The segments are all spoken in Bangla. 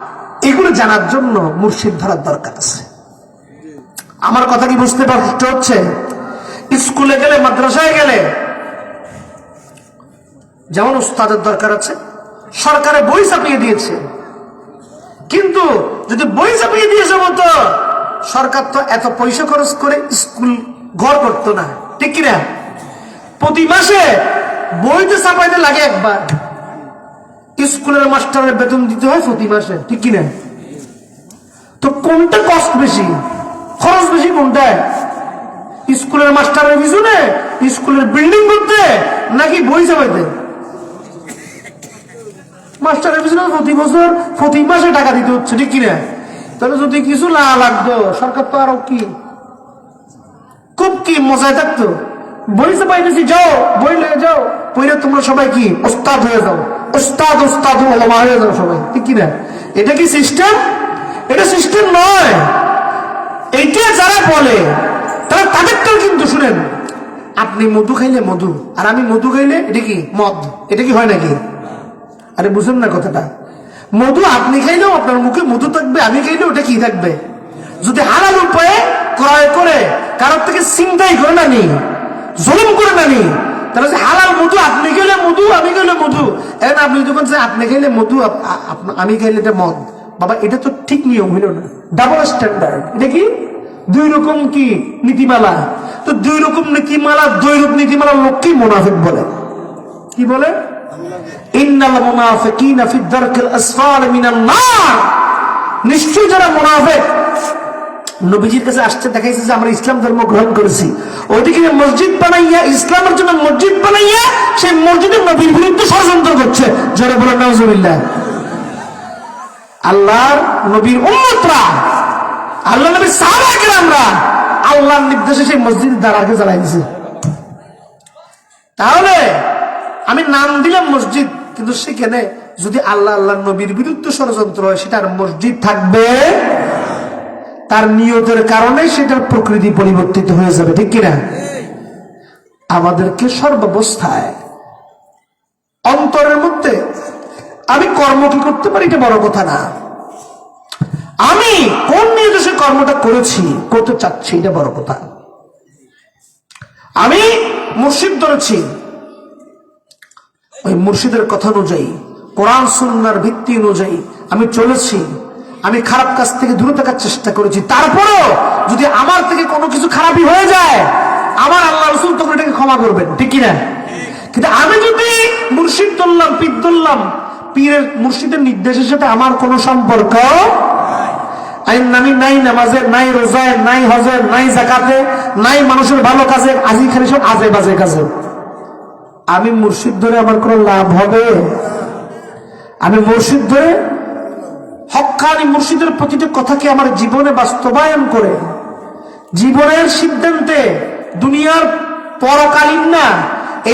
এগুলো জানার জন্য মুর্শিদ ধরার দরকার আছে। আমার কথা কি বুঝতে পারতে হচ্ছে? স্কুলে গেলে, মাদ্রাসায় গেলে যেমন উস্তাদের দরকার আছে, সরকারে বই চাপিয়ে দিয়েছে, কিন্তু যদি বই চাপিয়ে দিয়েছে মতো সরকার তো এত পয়সা খরচ করে স্কুল ঘর করতো না, ঠিক কিনা? প্রতি মাসে বইতে চাপাইতে লাগে একবার। স্কুলের মাস্টারের বেতন দিতে হয় প্রতি মাসে, ঠিক কিনা? তো কোনটা কষ্ট বেশি, খরচ বেশি কোনটায়? স্কুলের মাস্টারের পিছনে, স্কুলের বিল্ডিং করতে, নাকি বই চাপাইতে? মাস্টারের পিছনে প্রতি বছর প্রতি মাসে টাকা দিতে হচ্ছে, ঠিক কিনা? তাহলে যদি কিছু না লাগতো সরকার তো আরো কি খুব কি মজায় থাকতো। বই চাপাইতেছি, যাও বই নিয়ে যাও, বইলে তোমরা সবাই কি ওস্তাদ হয়ে যাও, ওস্তাদ ওস্তাদ ওলামা হয়ে যাও সবাই, ঠিক কিনা? এটা কি সিস্টেম? এটা সিস্টেম নয়। এইটা যারা বলে তারা তাদেরটাও কিন্তু শুনেন, আপনি মধু খাইলে মধু, আর আমি মধু খাইলে এটা কি মদ, এটা কি হয় নাকি? আরে বুঝুন না কথাটা। মধু আপনি খাইলেও আপনার মুখে মধু থাকবে, আমি খাইলেও ওটা কি থাকবে? যদি হালাল উপায়ে ক্রয় করে কারোর থেকে চিন্তাই করে না নি, জুলুম করে না নি, তাহলে যে হালাল মধু আপনি খেলে মধু, আমি খেলে মধু, এখন আপনি যখন আপনি খাইলে মধু, আমি খাইলে এটা মদ, বাবা এটা তো ঠিক নিয়ম হইল না, ডাবল স্ট্যান্ডার্ড। এটা কি দুই রকম কি নীতিমালা? তো দুই রকম নীতিমালা, দুই রূপ নীতিমালার লোক কি মুনাফিক বলে? কি বলে? ইন্নাল মুনাফিকিনা ফি দারকিল আসফাল মিনান নার। নিশ্চয়ই যারা মুনাফিক নবীজির কাছে আসছে, দেখাইছে যে আমরা ইসলাম ধর্ম গ্রহণ করেছি, ওইদিকে মসজিদ বানাইয়া, ইসলামের জন্য মসজিদ বানাইয়া সেই মসজিদের নবীর বিরুদ্ধে ষড়যন্ত্র করছে। যারা বলে নাউজুবিল্লাহ। আল্লাহর নবীর উম্মতরা, আল্লাহ নবীর সাহাবায়ে কেরামরা আল্লাহর নির্দেশে সেই মসজিদের দ্বারাকে জ্বালাই দিয়েছে। তাহলে আমি নাম দিলাম মসজিদ, কিন্তু সেখানে যদি আল্লাহ আল্লাহ নবীর বিরুদ্ধে ষড়যন্ত্র হয়, সেটার মসজিদ থাকবে? তার নিয়তের কারণে সেটার প্রকৃতি পরিবর্তিত হয়ে যাবে, ঠিক কিনা? আমাদেরকে সর্বাবস্থায় অন্তরের মধ্যে আমি কর্ম কি করতে পারি এটা বড় কথা না, আমি কোন নির্দেশে কর্মটা করেছি, করতে চাচ্ছি, এটা বড় কথা। আমি মুর্শিদ ধরেছি, ওই মুর্শিদের কথা অনুযায়ী, কোরআন সুন্নাহর ভিত্তি অনুযায়ী আমি চলেছি, আমি খারাপ কাজ থেকে দূরে থাকার চেষ্টা করেছি। তারপরও যদি আমার থেকে কোনো কিছু খারাপই হয়ে যায়, আমার আল্লাহ রাসূল তখন এটাকে ক্ষমা করবেন, ঠিক কিনা? কিন্তু আমি যদি মুর্শিদ ধরলাম, পীর ধরলাম, পীরের মুর্শিদের নির্দেশের সাথে আমার কোনো সম্পর্ক আমি নাই নামাজে, নাই রোজায়, নাই হজে, নাই যাকাতে, নাই মানুষের ভালো কাজে, আজি খালি সব আজে বাজে কাজে, আমি মুর্শিদ ধরে আমার কোনো লাভ হবে? আমি মুর্শিদ ধরে হক্কানি মুর্শিদের প্রতিটি কথাকে আমার জীবনে বাস্তবায়ন করে, জীবনের সিদ্ধান্তে, দুনিয়ার পরকালীন না,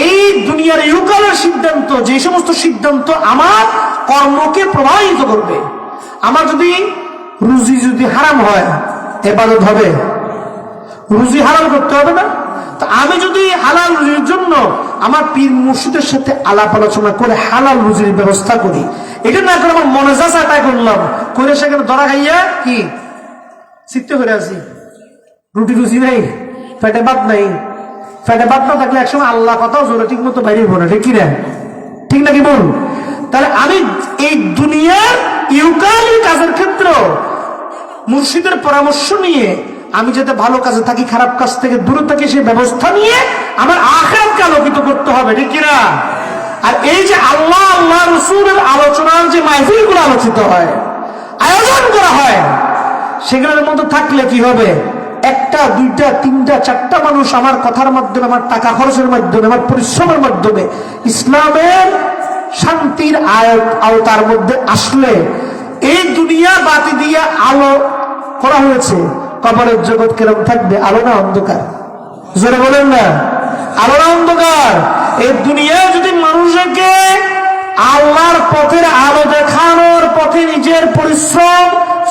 এই দুনিয়ার ইহকালের সিদ্ধান্ত, যে সমস্ত সিদ্ধান্ত আমার কর্মকে প্রভাবিত করবে। আমার যদি রুজি যদি হারাম হয়, ইবাদত হবে? রুজি হারাম করতে হবে না? তো আমি যদি হালাল রুজির জন্য আমার পীর মুর্শিদের সাথে আলাপ আলোচনা করে হালাল রুজির ব্যবস্থা করি, এটা না করে আমার মনে যা চায় তাই করলাম, করে সেখানে ধরা খাইয়া কি শিখতে করে আছি, রুটি রুজি নাই, পেটে ভাত নাই, পেটে ভাত না থাকলে একসময় আল্লাহ কথাও জোরে ঠিক মতো বাইরে না, ঠিক কিনা? ঠিক নাকি বল? তাহলে আমি এই দুনিয়ার ইউকালি কাজের ক্ষেত্রে মুর্শিদের পরামর্শ নিয়ে আমি যাতে ভালো কাজে থাকি, খারাপ কাজ থেকে দূরে থাকি, সেই ব্যবস্থা নিয়ে আমার আখিরাতকে আলোকিত করতে হবে, ঠিক কিনা? আর এই যে আল্লাহ আল্লাহ রাসূলের আলোচনার যে মাহফিলগুলো আলোচিত হয়, আয়োজন করা হয়, সেগুলোর মধ্যে থাকলে কি হবে? একটা, দুইটা, তিনটা, চারটা মানুষ আমার কথার মাধ্যমে, আমার টাকা খরচের মাধ্যমে, আমার পরিশ্রমের মাধ্যমে ইসলামের শান্তির আওতার মধ্যে আসলে, এই দুনিয়া বাতি দিয়ে আলো করা হয়েছে, কবরের জগৎ কিরকম থাকবে? আলো না অন্ধকার? জোরে বলেন না, আলো না অন্ধকার? এই দুনিয়ায় যদি মানুষকে আল্লাহর পথের আলো দেখানোর পথে নিজের পরিশ্রম,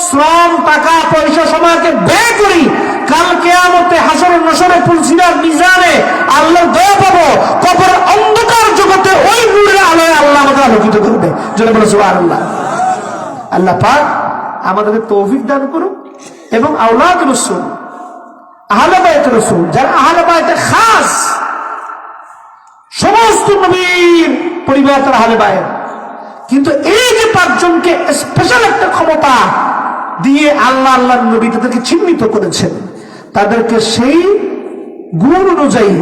শ্রম, টাকা পয়সা, সময়কে ব্যয় করি, কাল কিয়ামতে হাসরে নসরে পুলসিরাত মিজানে আল্লাহর দয়া পাবো, কবরের অন্ধকার জগতে ওই নূরের আলোয় আল্লাহ আমাদের আলোকিত করবে। জোরে বলে সুবহানাল্লাহ। আল্লাহ পাক আমাদেরকে তৌফিক দান করুন এবং আওলাদ রাসূল আহলে বাইত রাসূল যারা আহলে বাইতে খাস সমস্ত নবীর পরিবার তার আহলে বাইত, কিন্তু এই যে পাঁচজনকে স্পেশাল একটা ক্ষমতা দিয়ে আল্লাহ আল্লাহর নবী তাদেরকে চিহ্নিত করেছেন, তাদেরকে সেই গুণ অনুযায়ী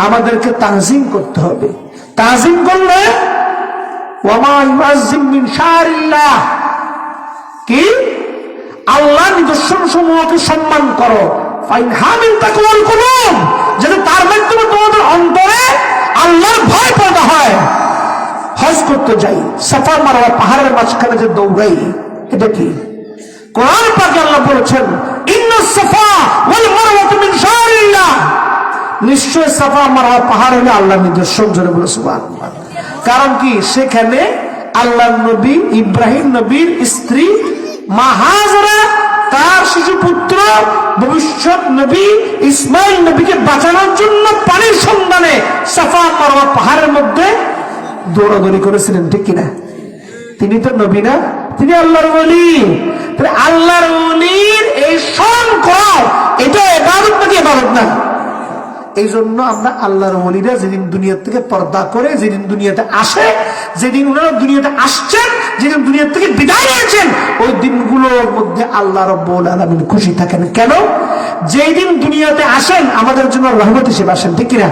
আমাদেরকে তাজিম করতে হবে। তাজিম করলে ওয়ামা ইউআজ্জিম মিন শাআরিল্লাহ, কি আল্লাহ নিদর্শন সমূহকে সম্মান করো, ফাইনহা মিন তাকওয়াল কুলুব, যাতে তার মাধ্যমে তোমাদের অন্তরে আল্লাহর ভয় পয়দা হয়। হজ করতে যাই, সাফা মারওয়া পাহাড়ের মাঝখানে যে দৌড়াই, এটা কি? কোরআন পাকে আল্লাহ বলেছেন ইন্নাস সাফা ওয়াল মারওয়া মিন শাআরিল্লাহ, নিশ্চয় সাফা মারওয়া পাহাড় হলো আল্লাহর নিদর্শন। জোরে বলো সুবহানাল্লাহ। কারণ কি? সেখানে আল্লাহর নবী ইব্রাহিম নবীর স্ত্রী মা হাজরা তার শিশু পুত্র ভবিষ্যৎ নবী ইসমাইল নবীকে বাঁচানোর জন্য পানির সন্ধানে সাফা মারওয়া পাহাড়ের মধ্যে দৌড়াদৌড়ি করেছিলেন, ঠিক কিনা? তিনি তো নবী না, তিনি আল্লাহর ওলি। তাহলে আল্লাহর ওলির এই স্মরণ করা, এটা ইবাদত নাকি ইবাদত না? এই জন্য আমরা আল্লাহর ওলিরা যেদিন দুনিয়া থেকে পর্দা করে, যেদিন দুনিয়াতে আসে, যেদিন ওনারা দুনিয়াতে আসছেন, যেদিন দুনিয়া থেকে বিদায় নিয়েছেন, ওই দিনগুলোর মধ্যে আল্লাহ রাব্বুল আলামিন খুশি থাকেন। কেন? যেই দিন দুনিয়াতে আসেন আমাদের জন্য রহমত হিসেবে আসেন, ঠিক কিনা?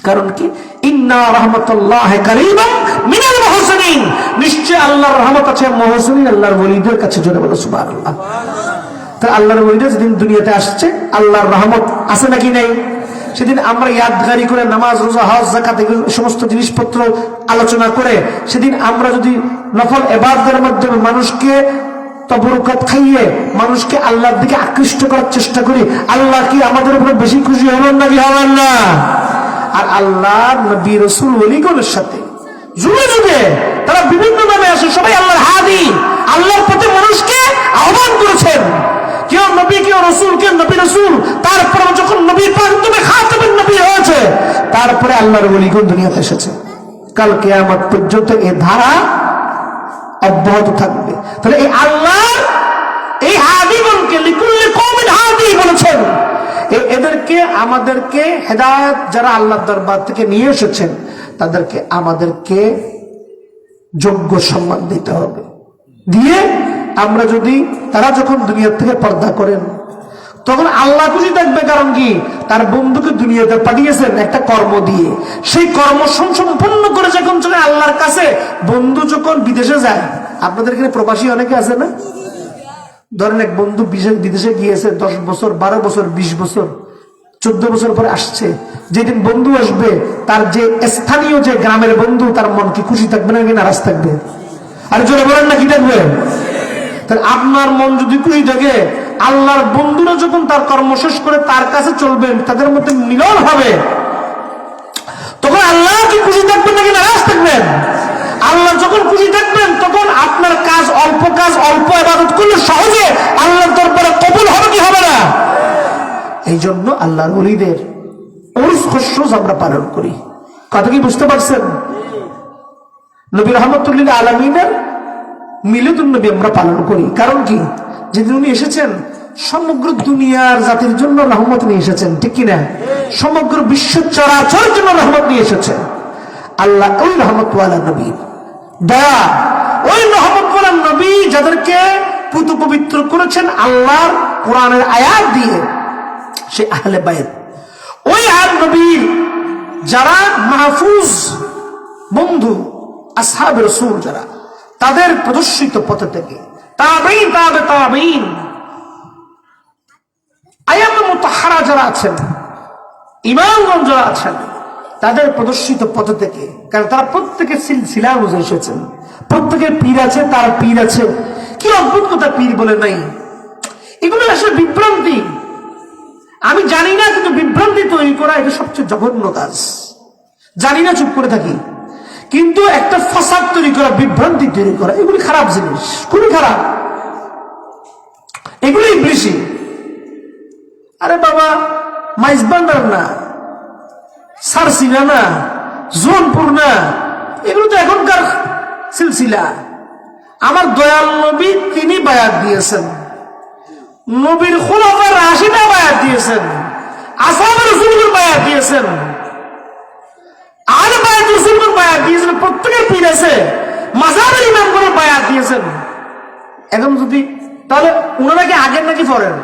কারণ কি? ইন্না রাহমাতুল্লাহি কারীমান মিনাল মুহসিনিন, নিশ্চয় আল্লাহর রহমত আছে মুহসিনিন, আল্লাহর ওলিদের কাছে। জোরে বলো সুবহানাল্লাহ। তাহলে আল্লাহর ওলিরা যেদিন দুনিয়াতে আসছে আল্লাহর রহমত আছে নাকি নেই? সেদিন আমরা ইয়াদগারি করে নামাজ, রোজা, হজ, যাকাত এগুলো সমস্ত জিনিসপত্র আলোচনা করে, সেদিন আমরা যদি নফল ইবাদতের মাধ্যমে মানুষকে তবরুকাত খাইয়ে মানুষকে আল্লাহর দিকে আকৃষ্ট করার চেষ্টা করি, আল্লাহ কি আমাদের উপরে বেশি খুশি হবেন নাকি হবেন না? আর আল্লাহ নবী রাসূল ওলিগণের সাথে যুগে যুগে তারা বিভিন্ন নামে আসে, সবাই আল্লাহর হাদি, আল্লাহর পথে মানুষকে আহ্বান করেছেন। কেউ নবী, কেউ রাসূল, কেউ নবী রাসূল। তারপরে যখন নবী পাক তুমি খাতামুন নবী হয়েছে, তারপরে আল্লাহর ওলিগণ দুনিয়াতে এসেছে। কাল কিয়ামত পর্যন্ত এই ধারা অব্যাহত থাকবে। তাহলে এই আল্লাহ এই হাদিগণকে লিকুল্লি কওমিন হাদি বলেছেন, এদেরকে আমাদেরকে হেদায়েত যারা আল্লাহর দরবার থেকে নিয়ে এসেছেন তাদেরকে আমাদেরকে যোগ্য সম্মান দিতে হবে। দিয়ে আমরা যদি তারা যখন দুনিয়া থেকে পর্দা করেন তখন আল্লাহ খুশি থাকবে। কারণ কি? তার বন্ধুকে দুনিয়াতে পাঠিয়েছেন একটা কর্ম দিয়ে, সেই কর্ম সম্পূর্ণ করে যখন চলে আল্লাহর কাছে। বন্ধু যখন বিদেশে যায়, আপনাদের এখানে প্রবাসী অনেকে আছে না? ধরেন এক বন্ধু বিদেশে গিয়েছে 10 বছর, 12 বছর, 20 বছর, 14 বছর পরে আসছে। যেদিন বন্ধু আসবে তার যে স্থানীয় যে গ্রামের বন্ধু, তার মন কি খুশি থাকবে না নারাজ থাকবে? আর জোরে বলেন না, কি থাকবে? তাহলে আপনার মন যদি খুশি থাকে, আল্লাহর বন্ধুরা যখন তার কর্ম শেষ করে তার কাছে চলবেন, তাদের মধ্যে মিলন হবে, তখন আল্লাহ কি খুশি থাকবেন নাকি নারাজ থাকবেন? আল্লাহ যখন খুশি থাকবেন তখন আপনার কাজ অল্প ইবাদত করলে সহজে আল্লাহর দরবারে কবুল হবে কি হবে না? এই জন্য আল্লাহর ওলিদের উরস খুশরুজ আমরা পালন করি। কথা কি বুঝতে পারছেন? নবী রাহমাতুল্লিল আলামিনের মিলাদুন নবী আমরা পালন করি। কারণ কি? যেদিন উনি এসেছেন সমগ্র দুনিয়ার জাতির জন্য রহমত নিয়ে এসেছেন, ঠিক কিনা? সমগ্র বিশ্ব চরাচরের জন্য রহমত নিয়ে এসেছেন। আল্লাহ ওই রহমতওয়ালা নবী দয়া, ওই রহমতওয়ালা নবী যাদেরকে পুত পবিত্র করেছেন আল্লাহর কোরআনের আয়াত দিয়ে, সে আহলে বাইত, ওই আহলে নবীর যারা মাহফুজ বন্ধু আসহাবে রাসূল, যারা তাদের প্রদর্শিত পথ থেকে তাবেঈন, তাবেঈন, আয়ামে মুতাহহারা যারা আছেন, ইমামগণ যারা আছেন, তাদের প্রদর্শিত পথ থেকে, কারণ তারা প্রত্যেকে সিলসিলা বুঝে এসেছেন, প্রত্যেকের পীর আছে, তার পীর আছে। কি অদ্ভুত কথা, পীর বলে নাই। এগুলো আসলে বিভ্রান্তি। আমি জানি না, কিন্তু বিভ্রান্তি তৈরি করা এটা সবচেয়ে জঘন্য কাজ। জানি না, চুপ করে থাকি, কিন্তু একটা ফাসাদ তৈরি করা, বিভ্রান্তি তৈরি করা, এগুলি খারাপ জিনিস, খুবই খারাপ। এগুলোই বেশি। আরে বাবা, মাইজবান্ডার না, সারসিনা না, জোনপুর না, এগুলো তো এখনকার সিলসিলা। আমার দয়াল নবী তিনি বায়াত দিয়েছেন, নবীর খুলাফা রাশিদা বায়াত দিয়েছেন, আসহাবে রাসূলগণ বায়াত দিয়েছেন, আলে বায়াত রাসূলগণ বায়াত দিয়েছেন, প্রত্যেকের পীর আছে, মাযহাবের ইমামগণ বায়াত দিয়েছেন। এখন যদি তাহলে উনারা কি আগের নাকি পরের?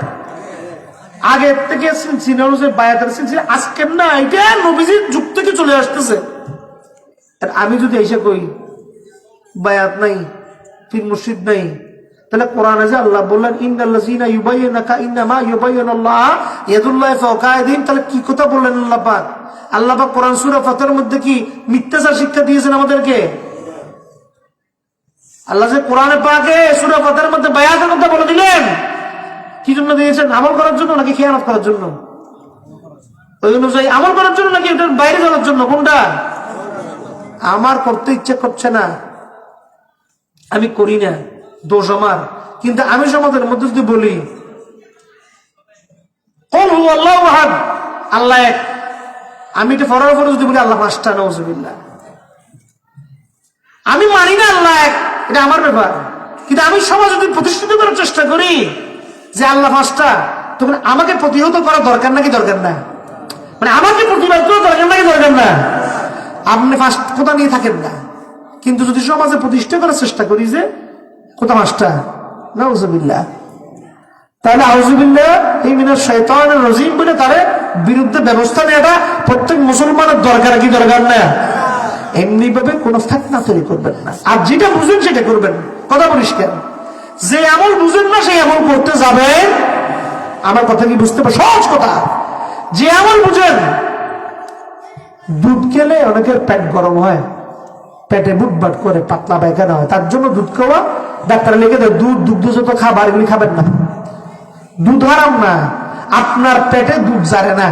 আগের থেকে সিলসিলা অনুযায়ী বায়াতের সিলসিলা আজকের না, এটা নবীজির যুগ থেকে চলে আসতেছে। আর আমি যদি এসে কই বায়াত নাই, পীর মুর্শিদ নাই, তাহলে কোরআনে যে আল্লাহ বললেন ইন্নাল্লাযীনা ইউবাইয়ুনাকা ইন্নামা ইউবাইয়ুনাল্লাহ ইয়াদুল্লাহি ফাওকা আইদিহিম, তাহলে কি কথা বললেন আল্লাহ পাক? আল্লাহ পাক কোরআন সূরা ফাতরের মধ্যে কি মিথ্যাচার শিক্ষা দিয়েছেন আমাদেরকে? আল্লাহ যে কোরআনে পাকে সূরা ফাতরের মধ্যে বায়াতের কথা বলে দিলেন, কি জন্য দিয়েছেন? আমল করার জন্য নাকি খেয়ানত করার জন্য? ওই অনুযায়ী আমল করার জন্য নাকি ওটার বাইরে যাওয়ার জন্য? কোনটা? আমার করতে ইচ্ছে করছে না, আমি করি না, দোষ আমার। কিন্তু আমি সমাজের মধ্যে যদি বলি কুল হুয়াল্লাহু আহাদ, আল্লাহ এক, আমি এটা ফরার ফরজ যদি বলি আল্লাহ পাঁচটা, নাউযুবিল্লাহ, আমি মানি না আল্লাহ এক, এটা আমার ব্যাপার। কিন্তু আমি সমাজ যদি প্রতিষ্ঠিত করার চেষ্টা করি যে আল্লাহ পাঁচটা, তখন আমাকে প্রতিহত করা দরকার নাকি দরকার না? মানে আমাকে প্রতিবাদ করা দরকার নাকি দরকার না? আপনি ফার্স্ট কথা নিয়ে থাকেন না, কিন্তু যদি সমাজে প্রতিষ্ঠা করার চেষ্টা করি যে কোথা পাঁচটা, নাউযুবিল্লাহ, তাহলে আউযুবিল্লাহ এই মিনাশ শাইতানির রাজিম বলে তার বিরুদ্ধে ব্যবস্থা নেওয়াটা প্রত্যেক মুসলমানের দরকার কি দরকার না? এমনি ভাবে কোন ফিতনা তৈরি করবেন না, আর যেটা বুঝেন সেটা করবেন। কথা পরিষ্কার, যে আমল বুঝেন না সেই আমল করতে যাবেন। আমার কথা কি বুঝতে পারেন? সহজ কথা, যে আমল বুঝেন, দুধ খেলে অনেকের পেট গরম হয়, পেটে বুটবাট করে পাতলা পায়খানা হয়, তার জন্য দুধ খাওয়া ডাক্তার লিখে দেয় দুধ দুগ্ধজাত খাবার এগুলি খাবেন না। দুধ হারাম না, আপনার পেটে দুধ জারে না,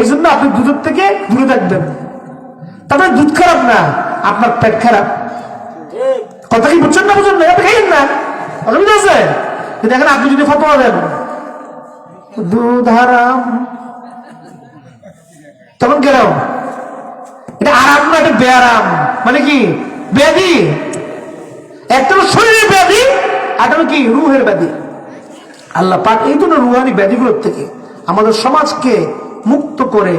এই জন্য আপনি দুধের থেকে দূরে থাকবেন। তারপরে দুধ খারাপ না, আপনার পেট খারাপ। কথা কি বুঝছেন না? বুঝেন না? আপনি খাইেন না, অসুবিধা আছে? কিন্তু এখন আপনি যদি ফতোয়া দেন দুধ হারাম, তখন কেন? এটা আরাম না, এটা বেআরাম। মানে কি? ব্যাধি। একটা শরীরের ব্যাধি, আর কি রুহের ব্যাধি। আল্লাহ পাক এই জন্য রুহানি ব্যাধিগুলোর থেকে আমাদের সমাজকে মুক্ত করে,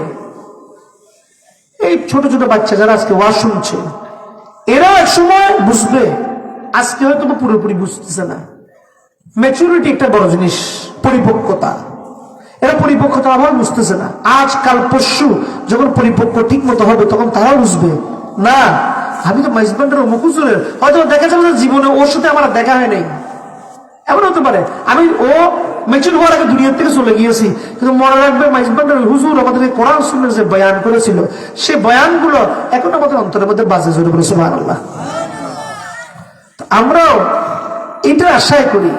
এই ছোট ছোট বাচ্চা যারা আজকে ওয়াজ শুনছে, এরাও এক সময় বুঝবে, আজকে হয়তো পুরোপুরি বুঝতেছে না। ম্যাচুরিটি একটা বড় জিনিস, পরিপক্কতা। এরা পরিপক্কতা আবার বুঝতেছে না। আজ কাল পরশু যখন পরিপক্ক ঠিক মতো হবে, তখন তারাও বুঝবে না আমি তো মাইজবান্ডের অমুক হুজুরের, হয়তো দেখা যাবে জীবনে ওর সাথে আমার দেখা হয় নাই, এমন হতে পারে। আমি ও ম্যাচুর হওয়ার আগে দুনিয়ার থেকে চলে গিয়েছি, কিন্তু মনে রাখবে মাইজবান্ডের হুজুর আমাদের কোরআন সুন্নাহর যে বয়ান করেছিল, সে বয়ানগুলো এখন আমাদের অন্তরের মধ্যে বাজে জোরে বলে সুবহানাল্লাহ। আমরাও এটা আশাই করি।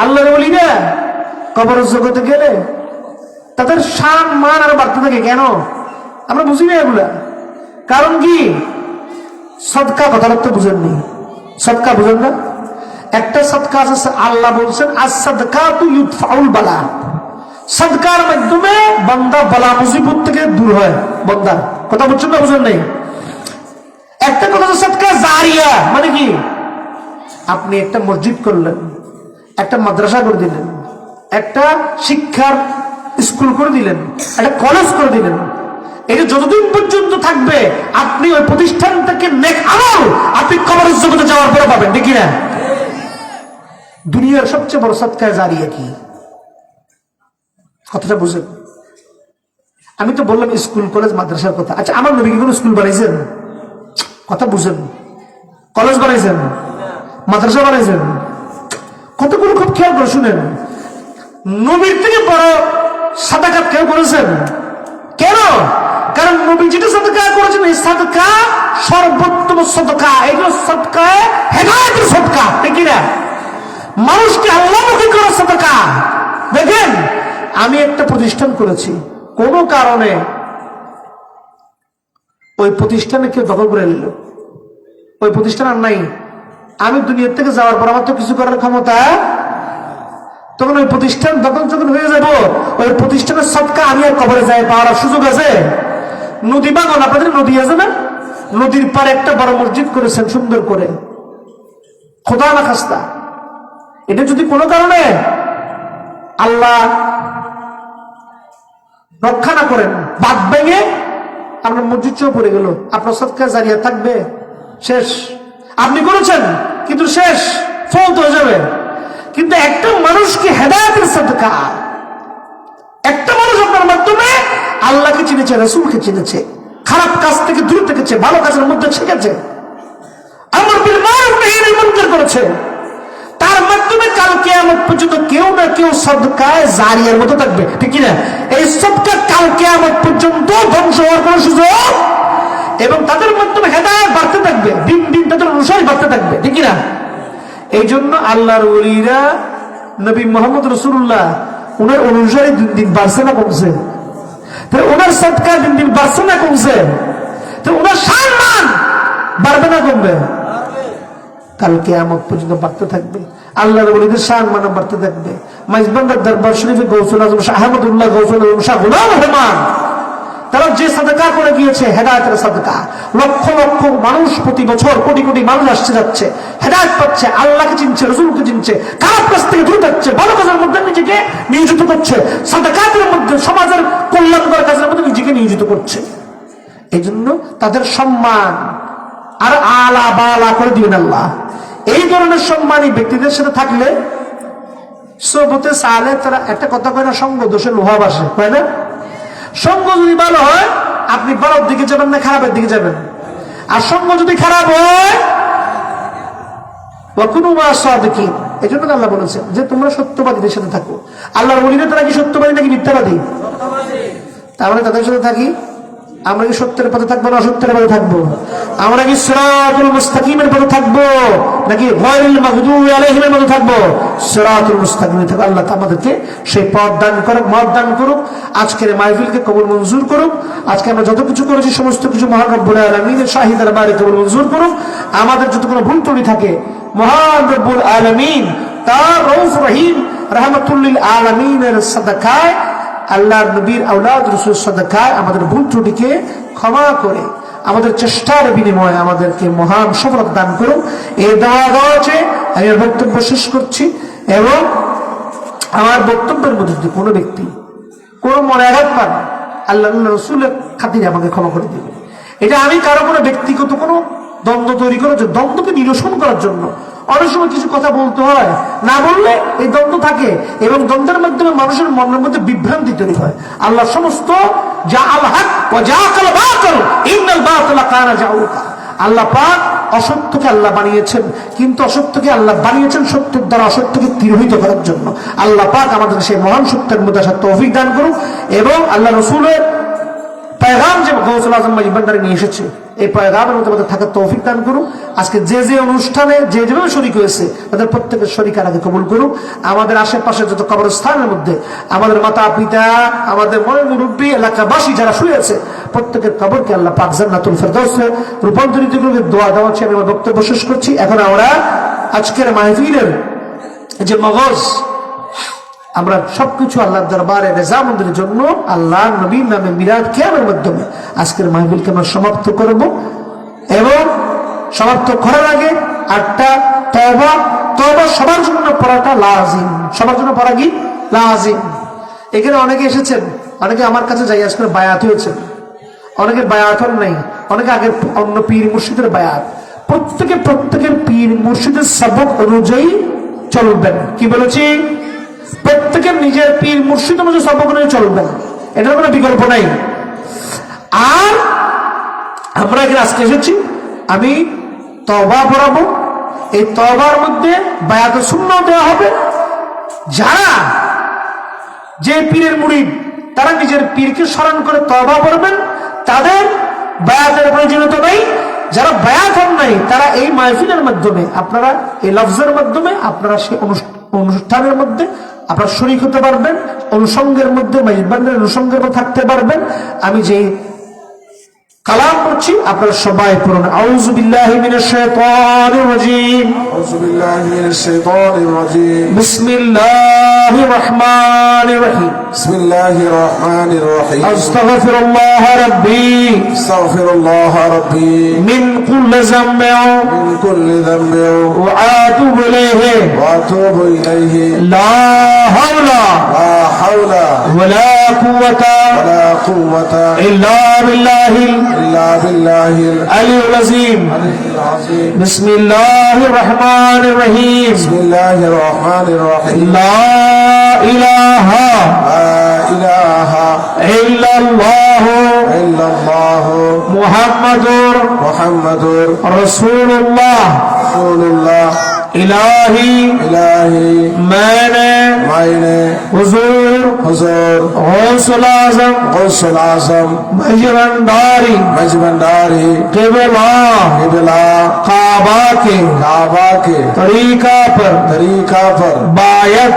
আল্লাহর ওলিরা কবরের জগতে গেলে তাদের শান মান আর বাড়তে থাকে। কেন? আমরা বুঝি না এগুলা। কারণ কি? সদকা কথাবার্তা বুঝেননি। সদকা বুঝেন না? একটা সদকা আছে, আল্লাহ বলছেন as-সাদকাতু ইউদফাউল বালা, সদকার মাধ্যমে বান্দা বালা মুসিবত থেকে দূর হয়। বান্দা কথা বুঝছেন না? বুঝেন নাই? একটা কথা হচ্ছে সদকা জারিয়া। মানে কি? আপনি একটা মসজিদ করলেন, একটা মাদ্রাসা করে দিলেন, একটা শিক্ষার স্কুল করে দিলেন, একটা কলেজ করে দিলেন, এটা যতদিন পর্যন্ত থাকবে আপনি ওই প্রতিষ্ঠান থেকে নেক আমল আপনি কবরের জগতে যাওয়ার পরে পাবেন, ঠিক না? দুনিয়ার সবচেয়ে বড় সদকা জারিয়া কি? কথাটা বুঝেন। আমি তো বললাম স্কুল কলেজ মাদ্রাসার কথা। আচ্ছা, আমার নবী কি কোনো স্কুল বানাইছেন? কথা বুঝেন। কলেজ বানাইছেন? মাদ্রাসা বানাইছেন? কতগুলো খুব খেয়াল করে শুনেন। নবীর থেকে বড় সাদাকাত কেউ করেছেন? কেন? কারণ নবী যেটা সাদকা করেছেন, এই সাদকা সর্বোত্তম সাদকা। এগুলো সাদকা হেদায়েতের সাদকা, ঠিক না? মানুষকে আল্লাহমুখী করার সাদকা। দেখেন, আমি একটা প্রতিষ্ঠান করেছি, কোন কারণে ওই প্রতিষ্ঠানে কেউ দখল করে নিল, ওই প্রতিষ্ঠান আর নাই, আমি দুনিয়ার থেকে যাওয়ার পর আমার তো কিছু করার ক্ষমতা, তখন ওই প্রতিষ্ঠান দখল যখন হয়ে যাব, ওই প্রতিষ্ঠানের সদকা আমি আর কবরে যাই পাওয়ার সুযোগ আছে? নদী বাগান, আপনাদের নদী আছে না? নদীর পারে একটা বড় মসজিদ করেছেন সুন্দর করে, খোদা না খাস্তা এটা যদি কোনো কারণে আল্লাহ রক্ষা না করেন, বাদ ভেঙে আপনার মসজিদ চেয়েও পড়ে গেল, আপনার সদকা জারিয়া থাকবে, শেষ। আপনি করেছেন কিন্তু শেষ, ফৌত হয়ে যাবে। কিন্তু একটা মানুষকে হেদায়েতের সদকা, একটা মানুষ আপনার মাধ্যমে আল্লাহকে চিনেছে, রাসূলকে চিনেছে, খারাপ কাজ থেকে দূরে থেকেছে, ভালো কাজের মধ্যে শিখেছে, আমর বিল মারুফ নাহি আনিল মুনকার করেছে, তার মাধ্যমে কাল কিয়ামত পর্যন্ত কেউ না কেউ সদকায়ে জারিয়ার মতো থাকবে, ঠিক কি না? এই সদকা কাল কিয়ামত পর্যন্ত ধ্বংস হওয়ার কোনো সুযোগ, এবং তাদের মাধ্যমে হেদায়েত বাড়তে থাকবে, দিন দিন তাদের অনুসারী বাড়তে থাকবে, ঠিক কি না? এই জন্য আল্লাহর ওলিরা, নবী মুহাম্মদ রাসূলুল্লাহ, ওনার অনুসারী দিন দিন বাড়ছে না কমছে? তো ওনার সদকা দিন দিন বাড়ছে না কমছে? তো ওনার সম্মান বাড়বে না কমবে? কাল কিয়ামত পর্যন্ত বাড়তে থাকবে, আল্লাহর ওলিদের সম্মান বাড়তে থাকবে। মাইজবান্ডার দরবার শরীফে গৌসুল আজম শাহ আহমদুল্লাহ, গৌসুল আজম শাহ গোলাম রহমান, তারা যে সাদকা করে গিয়েছে, হেদায়েতের সাদকা, লক্ষ লক্ষ মানুষ প্রতি বছর, কোটি কোটি মানুষ আসছে যাচ্ছে, হেদায়েত পাচ্ছে, আল্লাহকে চিনছে, রাসূলকে চিনছে, খারাপ কাজ থেকে দূরে থাকছে, ভালো কাজের মধ্যে নিজেকে নিয়োজিত করছে, সাদকাতের মধ্যে, সমাজের কল্যাণকর কাজের মধ্যে নিজেকে নিয়োজিত করছে। এই জন্য তাদের সম্মান আর আলা বালা করে দিবেন আল্লাহ। এই ধরনের সম্মানী ব্যক্তিদের সাথে থাকলে সোবতে সালে তারা একটা কথা কয় না, সঙ্গ দোষে লোহা বাসে, হয় না? সঙ্গ যদি ভালো হয় আপনি ভালোর দিকে যাবেন না খারাপের দিকে যাবেন, আর সঙ্গ যদি খারাপ হয় এই জন্য আল্লাহ বলেছেন যে তোমরা সত্যবাদীদের সাথে থাকো। আল্লাহর ওলিরা তারা কি সত্যবাদী নাকি মিথ্যাবাদী? তাহলে তাদের সাথে থাকি, আমরা কি সত্যের পথে থাকবো না অসত্যের পথে থাকবো? আমরা কি সিরাতুল মুস্তাকিমের পথে থাকবো নাকি গায়রুল মাগদুবি আলাইহিমের পথে থাকবো? সিরাতুল মুস্তাকিমে থাকবো। আল্লাহ আমাদেরকে সেই পথ দান করুক, মত দান করুক, আজকের মাহফিলকে কবুল মঞ্জুর করুক। আজকে আমরা যত কিছু করেছি সমস্ত কিছু মহান রব্বুল আলামিনের শাহী দরবারে কবুল মঞ্জুর করুক। আমাদের যত কোনো ভুল ত্রুটি থাকে মহান রব্বুল আলামিন তার রউফ রহিম রাহমাতুল লিল আলামিনের সাদাকায়, আল্লাহর নবীর আওলাদ রাসূল সাদাকায় আমাদের ভুল ত্রুটিকে ক্ষমা করে আমাদের চেষ্টার বিনিময়ে আমাদেরকে মহান সফলতা দান করুন। এই দোয়া আছে। আমি বক্তব্য শেষ করছি, এবং আমার বক্তব্যের মধ্যে যদি কোনো ব্যক্তি কোনো মনে আঘাত পান, আল্লাহ রাসূলের খাতিরে আমাকে ক্ষমা করে দিবে। এটা আমি কারো কোনো ব্যক্তিগত কোনো দ্বন্দ্ব তৈরি করার জন্য, দ্বন্দ্বকে নিরসন করার জন্য অনেক সময় কিছু কথা বলতে হয়, না বললে এই দ্বন্দ্ব থাকে, এবং দ্বন্দ্বের মাধ্যমে মানুষের মনের মধ্যে বিভ্রান্তি তৈরি হয়। আল্লাহ সমস্ত যা আল হক ওয়া জাআকাল বাতিল ইন্নাল বাতিলা কানা জাউকা, আল্লাহ পাক অসত্যকে আল্লাহ বানিয়েছেন, কিন্তু অসত্যকে আল্লাহ বানিয়েছেন সত্যের দ্বারা অসত্যকে তিরোহিত করার জন্য। আল্লাহ পাক আমাদের সেই মহান সত্যের মধ্যে আসার তৌফিক দান করুন, এবং আল্লাহ রাসূলের পয়গাম যে গৌসুল আজম মাইজবান্ডারে নিয়ে এসেছে, এই পয়গামের মধ্যে আমাদের থাকার তৌফিক দান করুন। আজকে যে যে অনুষ্ঠানে যে যেভাবে শরীক হয়েছে তাদের প্রত্যেকের শরীকার আগে কবুল করুন। আমাদের আশেপাশে যত কবরস্থানের মধ্যে আমাদের মাতা পিতা, আমাদের মনের মুরব্বী, এলাকাবাসী যারা শুয়ে আছে, প্রত্যেকের কবরকে আল্লাহ পাক জান্নাতুল ফেরদাউসে রূপান্তরিত করে দোয়া দেওয়া হচ্ছে। আমি আমার বক্তব্য শেষ করছি। এখন আমরা আজকের মাহফিলের যে মগজ, আমরা সবকিছু আল্লাহর দরবারে রেজামন্দের জন্য আল্লাহ নবীর নামে মিলাদ কিয়ামের মাধ্যমে আজকের মাহফিলকে আমরা সমাপ্ত করব। এবং সমাপ্ত করার আগে একটা তওবা, তওবা সবার জন্য পড়াটা লাজিম, সবার জন্য পড়া কি লাজিম। এখানে অনেকে এসেছেন, অনেকে আমার কাছে যাই আজকে বায়াত হয়েছেন, অনেকের বায়াত হন নাই, অনেকে আগে অন্য পীর মুর্শিদের বায়াত। প্রত্যেকের পীর মুর্শিদের সবক অনুযায়ী চলবেন। কি বলেছি? প্রত্যেকের নিজের পীর মুর্শিদ অনুযায়ী সবক অনুযায়ী চলবেন, এটার কোনো বিকল্প নাই। আর আমরা এখানে আজকে এসেছি, আমি তওবা পড়াবো, এই তওবার মধ্যে বায়াত সুন্নাহ দেওয়া হবে। যারা যে পীরের মুরিদ তারা নিজের পীরকে স্মরণ করে তওবা পড়বেন, তাদের বায়াতের প্রয়োজনীয়তা নেই। যারা বায়াত হন নাই তারা এই মাহফিলের মাধ্যমে, আপনারা এই লফজের মাধ্যমে আপনারা সেই অনুষ্ঠানের মধ্যে আপনারা শরীক হতে পারবেন, অনুষঙ্গের মধ্যে মাইজবান্ডারের অনুষঙ্গের মধ্যে থাকতে পারবেন। আমি যে কালাম পড়ছি, আপনারা সবাই পড়ুন। আউযু বিল্লাহি মিনাশ শাইতানির রাজীম। أعوذ بالله من الشيطان الرجيم. বিসমিল্লাহির রহমানির রহিম। بسم الله الرحمن الرحيم. আস্তাগফিরুল্লাহ রাব্বি استغفر الله ربي মিন কুল্লি যামবিন من كل ذنب ওয়া আতুবু ইলাইহি وأتوب إليه. লা হাওলা لا حول ওয়ালা কুওয়াতা ولا قوة ইল্লা বিল্লাহিল إلا بالله আলিয়্যিল আযীম। العظيم. বিসমিল্লাহির রহমানির রহিম। بسم الله الرحمن الرحيم. লা ইলাহা لا إله ইল্লাল্লাহ إلا الله মুহাম্মাদুর محمد রাসূলুল্লাহ। رسول الله. ইলাহি إلهي मैंने मायने हुजूर حضور गौसुल आजम غوث العظم मजबंदारी मजबंदारी क़िबला किबला काबा के काबा के तरीका पर तरीका पर बायत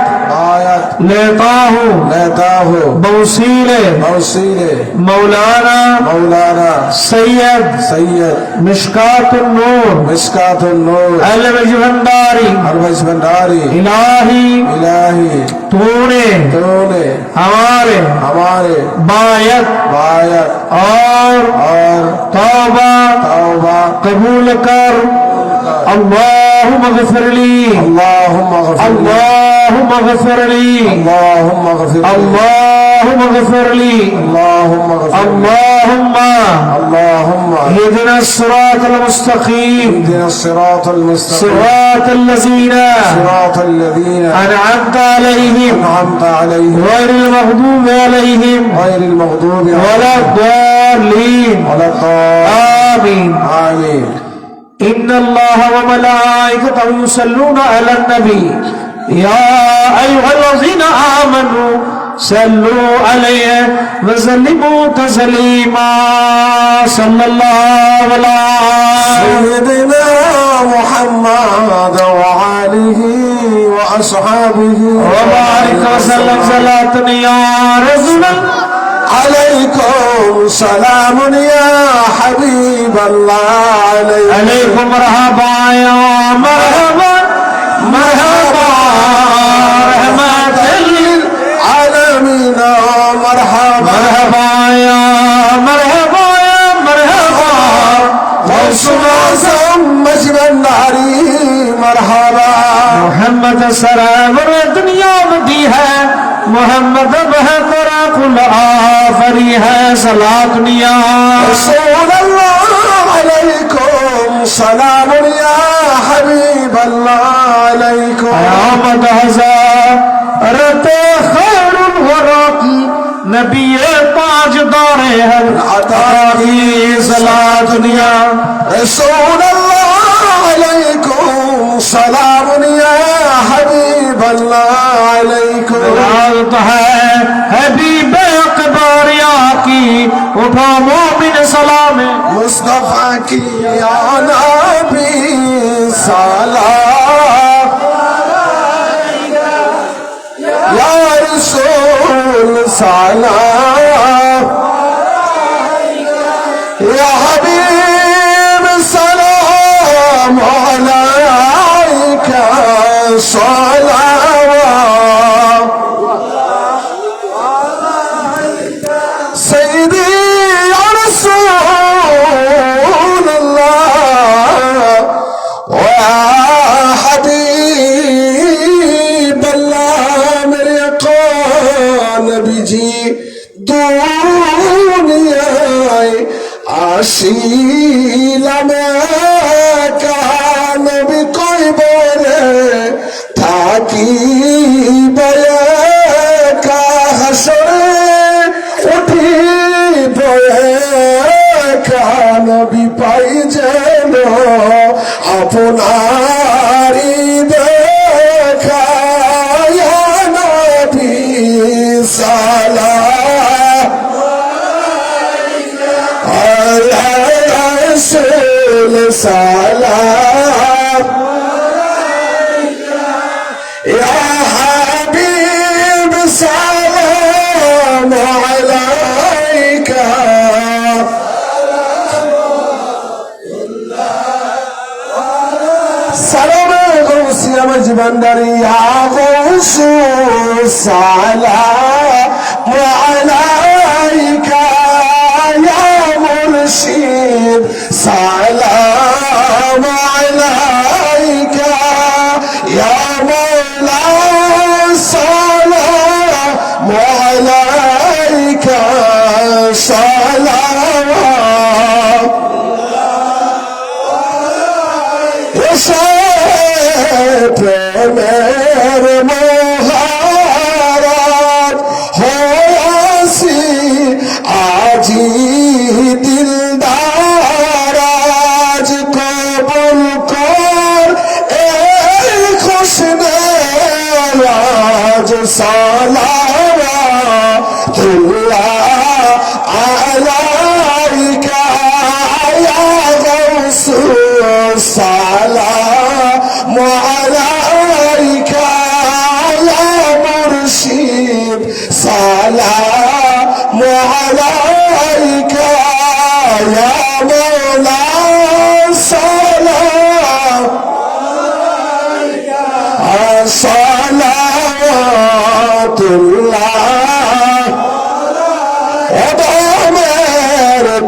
आयत लेता हूँ लेता हो बौसीले मौसीले मौलाना मौलाना सैयद सैयद मिशकातुन नूर मिस्कातुन नूर अल मजबंदारी अल मजबंदारी इलाही इलाही तूने तूने हमारे हमारे बायत बायत और तौबा तौबा कबूल कर। अल्लाहुम्म गफिर ली اللهم اغفر لي अल्लाहुम्म गफिर ली اللهم اغفر لي अल्लाहुम्म गफिर ली اللهم اغفر لي अल्लाहुम्म اللهم اهدنا الصراط المستقيم اهدنا الصراط المستقيم صراط الذين صراط الذين أنعمت عليهم أنعمت عليهم غير المغضوب عليهم غير المغضوب ولا عليهم الضالين ولا الضالين. آمين. آمين. إن الله وملائكته يصلون على النبي يا أيها الذين آمنوا صلوا عليه وسلموا تسليما صلى الله على سيدنا محمد وآله وأصحابه وبارك وسلم صلاة يا رسول الله عليكم سلام يا حبيب الله عليكم مرحبا يا مرحبا مرحبا رحمة للعالمين مرحبا مرحبا يا مرحبا يا مرحبا غوث الأعظم مجبنداری مرحبا मोहम्मद सरावर दुनिया में दी है, मोहम्मद बेहतर कुल आफरी है सला दुनिया। رسول الله عليكم سلام يا حبيب الله عليكم क़यामत हज़रत खैरुल वरा की नबी ताजदार हर अता की सला दुनिया। رسول الله عليكم سلام يا حبيب الله عليكم रात है हबीब अकबरिया की उठा मोमिन सलाम मुस्तफा की या नबी सलाम या रसूल सलाम या हबीब सलाम अलैका सलाम सैयदी या रसूल अल्लाह व या हबीब अल्लाह मेरे को नबी जी दुनियाए आशीला में का नबी कोई बोले थाकी बये का हसरे उठी बये का नबी पाई जेनो अपनारी देखा या नबी सलाम रसूल सलाम या हबीब सलाम अलैका बंदरिया गौसु सलाम अलैका या मुर्शिद सलाम अलैका या मौला सलाम अलैका सलाम प्रेमेर मोहारात होयासी आजी दिलदार आज कबूल कर ए खुशने आज सलावतुल्लाह अलैका या गौसु सलाम अलैका या मुर्शिद सलाम अलैका या मौला सलाम सलावतुल्लाह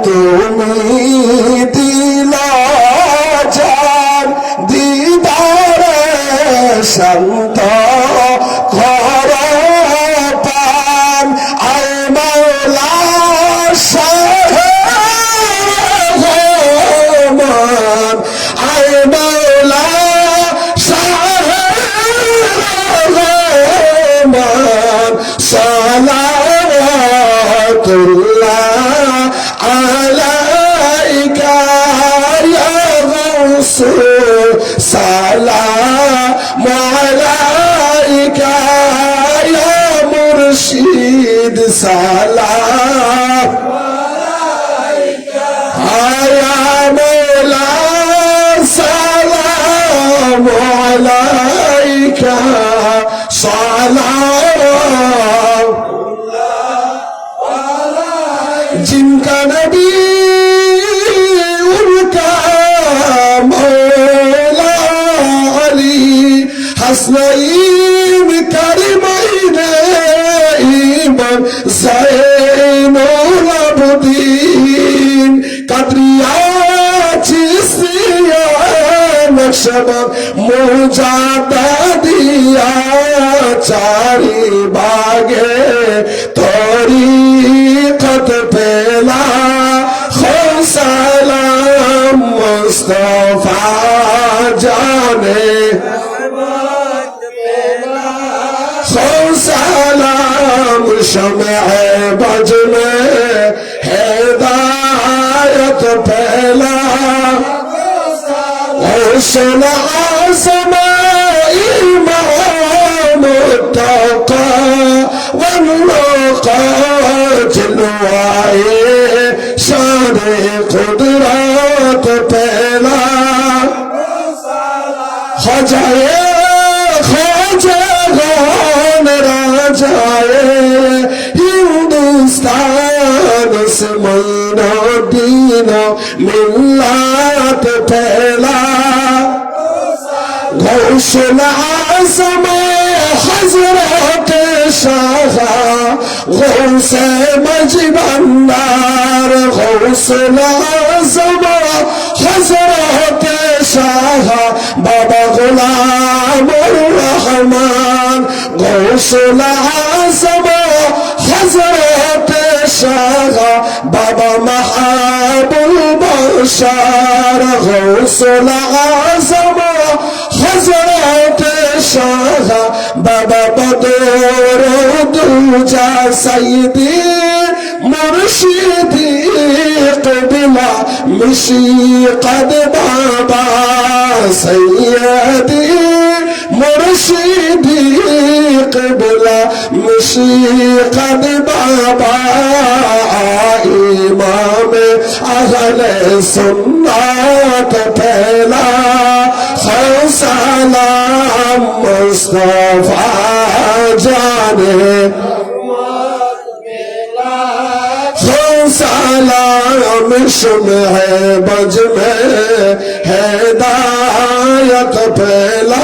তুমি দিলা জান দিদারে শান্ত কর পান আয় মাওলা শাহমান আয় মাওলা শাহমান সালাওয়াতুল্লাহ আলাইকা ইয়া রাসূল সালাম আলাইকা ইয়া মুর্শিদ সালাম আলাইকা ইয়া মওলা সালাম আলাইকা সালাম जिनका नबी उनका मौला अली हसनैन करीमैन इमाम ज़ैनुल आबिदीन कदरिया चिश्तिया नक्शबंद मुजाद्दिदिया चारी बागे तरीक़त पेला खो सलाम मुस्तफा जाने खो सलाम शम्अ बज में हिदायत पेला हुस्न आज़म इमाम मुत्तक़ा वन्नुक़ा जलवाए शान कुदरत पहला ख्वाजाए ख्वाजागान राजाए हिंदुस्तान से महीना दीना मिल्लत पहला गौसल आज़म हज़रत शाह गौस मजबंदार गौसल आज़म हज़रत शाह बाबा गुलामुर रहमान गौसल आज़म हज़रत शाह बाबा महबूब बशर गौसल आज़म हज़रत शाह बाबा बदर दूजा सैयदी मुर्शिदी क़िबला मिशीक़त बाबा सैयदी मुर्शिदी क़िबला मिशीक़त बाबा इमाम अहले सुन्नत पहला सलाम मुस्तफा जाने सलाम शुम्अ बज में हिदायत फैला